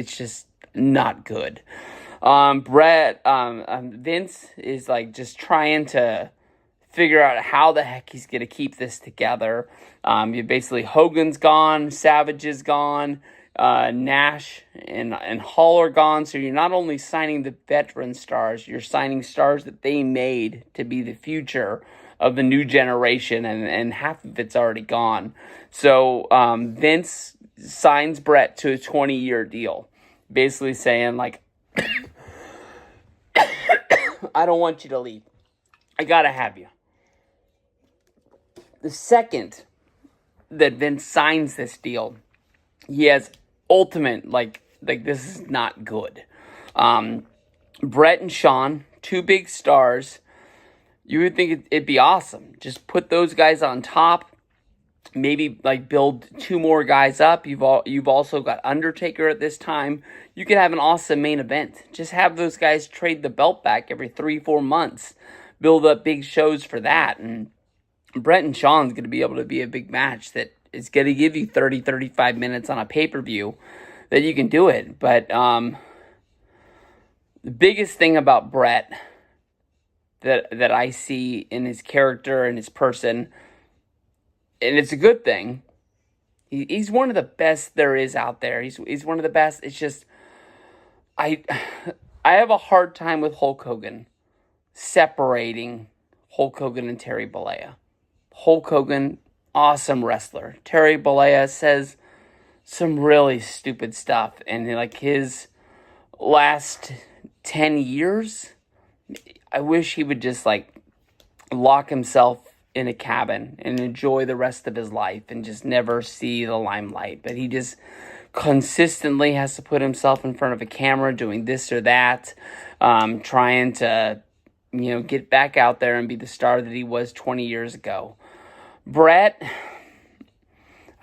it's just not good. Vince is like just trying to figure out how the heck he's going to keep this together. You basically, Hogan's gone, Savage is gone, Nash and Hall are gone. So you're not only signing the veteran stars, you're signing stars that they made to be the future of the new generation, and half of it's already gone. So Vince signs Bret to a 20-year deal, basically saying, like, I don't want you to leave. I gotta have you. The second that Vince signs this deal, he has ultimate, like this is not good. Bret and Shawn, two big stars. You would think it'd be awesome. Just put those guys on top. Maybe like build two more guys up. You've also got Undertaker at this time. You could have an awesome main event. Just have those guys trade the belt back every 3-4 months. Build up big shows for that. And Bret and Shawn's going to be able to be a big match that is going to give you 30-35 minutes on a pay-per-view that you can do it. But the biggest thing about Bret that I see in his character and his person, and it's a good thing, he's one of the best there is out there. He's one of the best. It's just, I have a hard time with Hulk Hogan separating Hulk Hogan and Terry Bollea. Hulk Hogan, awesome wrestler. Terry Bollea says some really stupid stuff. And like his last 10 years, I wish he would just like lock himself in a cabin and enjoy the rest of his life and just never see the limelight. But he just consistently has to put himself in front of a camera doing this or that, trying to, get back out there and be the star that he was 20 years ago. Bret,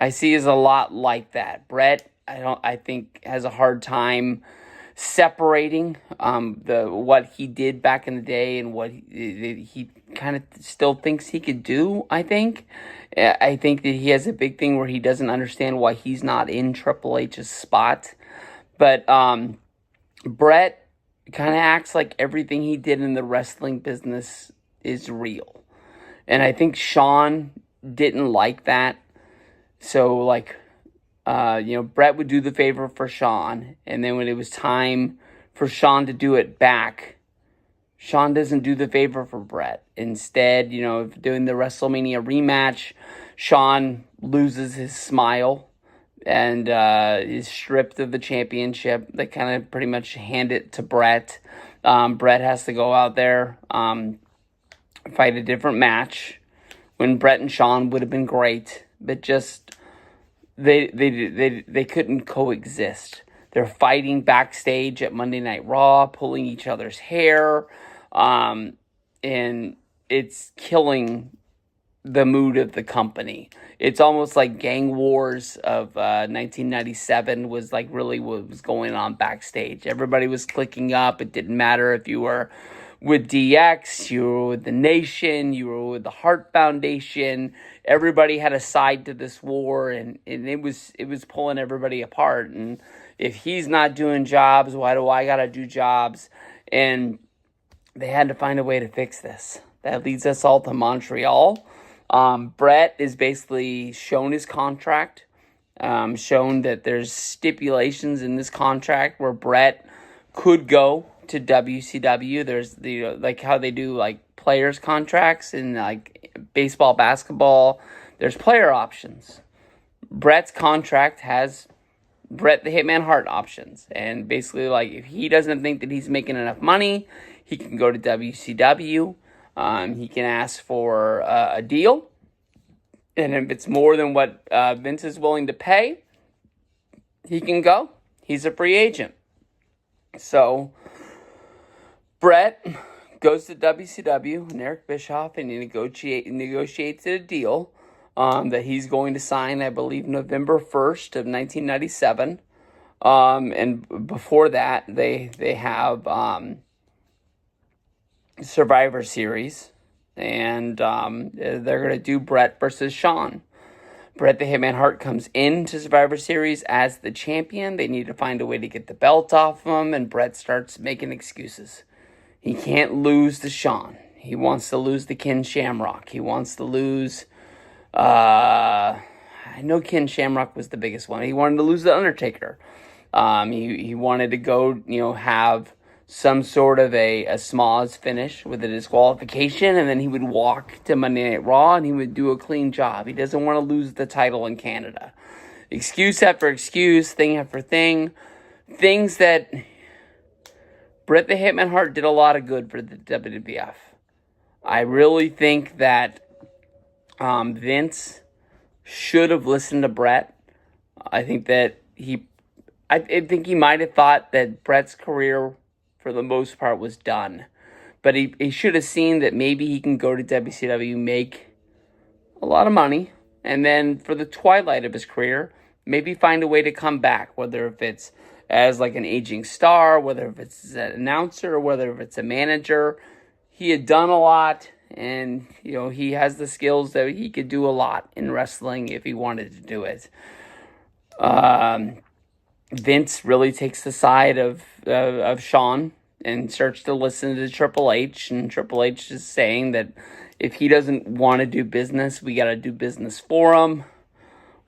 I see, is a lot like that. Bret, I think, has a hard time separating what he did back in the day and what he kind of still thinks he could do. I think that he has a big thing where he doesn't understand why he's not in Triple H's spot. But Bret kind of acts like everything he did in the wrestling business is real, and I think Shawn didn't like that. So like, Bret would do the favor for Shawn, and then when it was time for Shawn to do it back, Shawn doesn't do the favor for Bret. Instead, doing the WrestleMania rematch, Shawn loses his smile and is stripped of the championship. They kind of pretty much hand it to Bret. Bret has to go out there, fight a different match, when Bret and Shawn would have been great, but just they couldn't coexist. They're fighting backstage at Monday Night Raw, pulling each other's hair, and it's killing the mood of the company. It's almost like Gang Wars of 1997 was like really what was going on backstage. Everybody was clicking up. It didn't matter if you were with DX, you were with the Nation, you were with the Hart Foundation. Everybody had a side to this war, and it was pulling everybody apart. And if he's not doing jobs, why do I gotta do jobs? And they had to find a way to fix this. That leads us all to Montreal. Bret is basically shown his contract, shown that there's stipulations in this contract where Bret could go to WCW. There's the like how they do like players contracts in like baseball, basketball. There's player options. Bret's contract has Bret the Hitman Hart options, and basically like if he doesn't think that he's making enough money, he can go to WCW. He can ask for a deal, and if it's more than what Vince is willing to pay, he can go. He's a free agent. So Bret goes to WCW and Eric Bischoff, and he negotiates a deal that he's going to sign, I believe, November 1st of 1997. And before that, they have Survivor Series, and they're going to do Bret versus Shawn. Bret the Hitman Hart comes into Survivor Series as the champion. They need to find a way to get the belt off him, and Bret starts making excuses. He can't lose to Shawn. He wants to lose to Ken Shamrock. He wants to lose... I know Ken Shamrock was the biggest one. He wanted to lose the Undertaker. He wanted to go, have some sort of a smoz finish with a disqualification, and then he would walk to Monday Night Raw and he would do a clean job. He doesn't want to lose the title in Canada. Excuse after excuse, thing after thing. Things that Bret the Hitman Hart did a lot of good for the WWF. I really think that Vince should have listened to Bret. I think that I think he might have thought that Bret's career, for the most part, was done. But he should have seen that maybe he can go to WCW, make a lot of money, and then for the twilight of his career, maybe find a way to come back, whether if it's as like an aging star, whether if it's as an announcer, or whether if it's a manager. He had done a lot, and he has the skills that he could do a lot in wrestling if he wanted to do it. Vince really takes the side of Shawn and starts to listen to Triple H, and Triple H is saying that if he doesn't want to do business, we got to do business for him.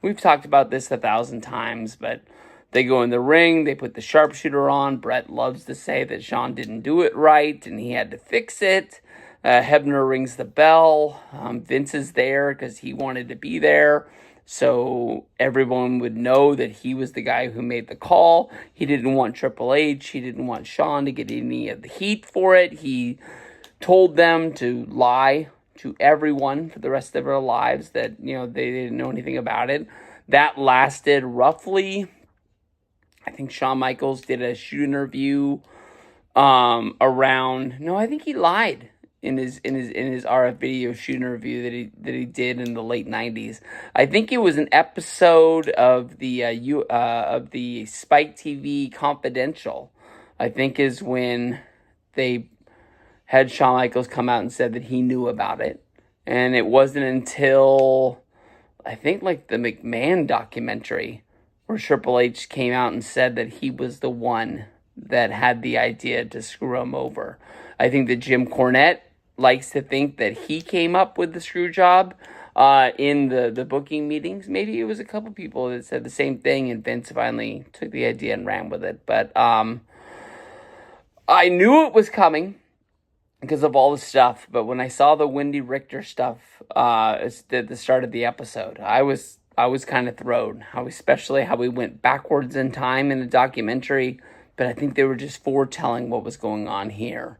We've talked about this 1,000 times, but they go in the ring, they put the sharpshooter on. Bret loves to say that Shawn didn't do it right and he had to fix it. Hebner rings the bell. Vince is there because he wanted to be there, so everyone would know that he was the guy who made the call. He didn't want Triple H. He didn't want Shawn to get any of the heat for it. He told them to lie to everyone for the rest of their lives that, they didn't know anything about it. That lasted roughly, I think Shawn Michaels did a shoot interview I think he lied in his RF video shoot interview that he did in the late 90s. I think it was an episode of the Spike TV Confidential. I think is when they had Shawn Michaels come out and said that he knew about it. And it wasn't until I think like the McMahon documentary where Triple H came out and said that he was the one that had the idea to screw him over. I think that Jim Cornette likes to think that he came up with the screw job in the booking meetings. Maybe it was a couple people that said the same thing, and Vince finally took the idea and ran with it. But I knew it was coming because of all the stuff. But when I saw the Wendy Richter stuff at the start of the episode, I was kind of thrown. Especially how we went backwards in time in the documentary. But I think they were just foretelling what was going on here.